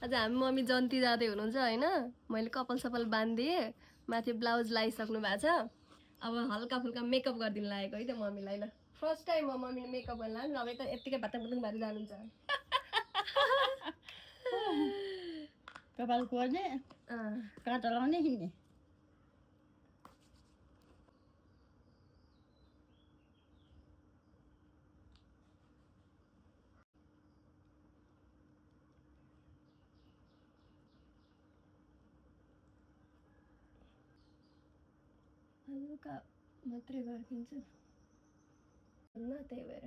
आज हामी मम्मी जन्ती जाँदै हुनुहुन्छ होइन। मैले कपाल सपाल बाँधिदिएँ, माथि ब्लाउज लगाइसक्नु भएको छ। अब हल्का फुल्का मेकअप गरिदिनु लागेको है त मम्मीलाई। ल फर्स्ट टाइम म मम्मीले मेकअप गर्न लाग्नु, नभए त यत्तिकै भातुङ भएर जानुहुन्छ। कपाल कोर्ने काँटा लाउने हिँड्ने हल्का मात्रै गरिदिन्छु न, त्यही भएर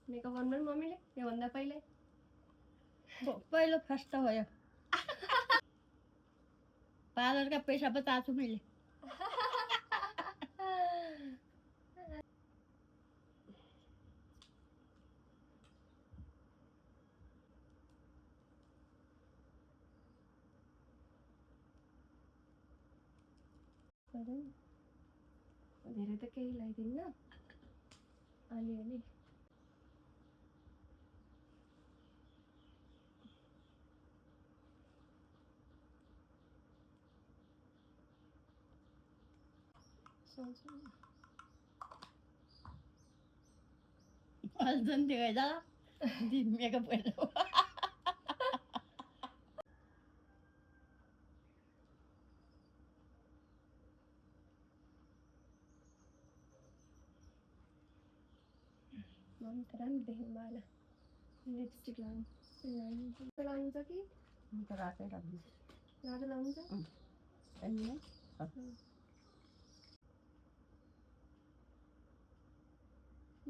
मेकअप गर्नु पनि मम्मीले योभन्दा पहिल्यै पहिलो फर्स्ट त भयो। पार्लरका पैसा बचाएको छु मैले। धेरै त केही लगाइदिन्न, अलिअलि। जन्ती गइदा मेकअप गरेर मम्मी त राम्रो देख्नु भएन। लिपस्टिक लाउनुहुन्छ कि रातै राखिदिन्छु। रातो लाउनुहुन्छ?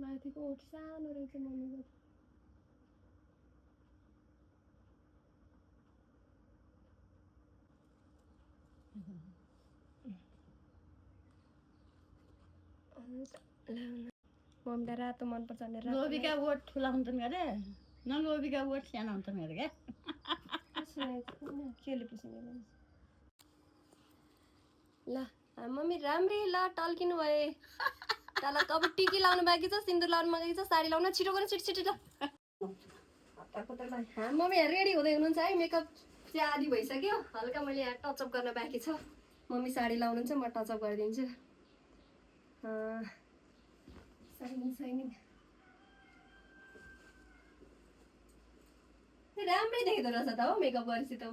माथिको ओठ सानो रहेछ मम्मीको। मम्मीलाई रातो मनपर्छ भनेर लोबीका ओठ ठुला हुन्छन् अरे, नलोबीका ओठ साना हुन्छन् अरे क्या। केले पुछ्नु ल मम्मी राम्री ल टल्किनु भए। तल अब टिकी लाउनु बाँकी छ, सिन्दुर लाउनु बाँकी छ, साडी लाउनु छिटो गर्नु छिटो छिटो ल। मम्मी रेडी हुँदै हुनुहुन्छ है। मेकअप चाहिँ आधी भइसक्यो, हल्का मैले यहाँ टचअप गर्न बाँकी छ। मम्मी साडी लाउनुहुन्छ, म टचअप गरिदिन्छु। साइनिङ राम्रै देख्दो रहेछ त हो मेकअप गरेपछि त।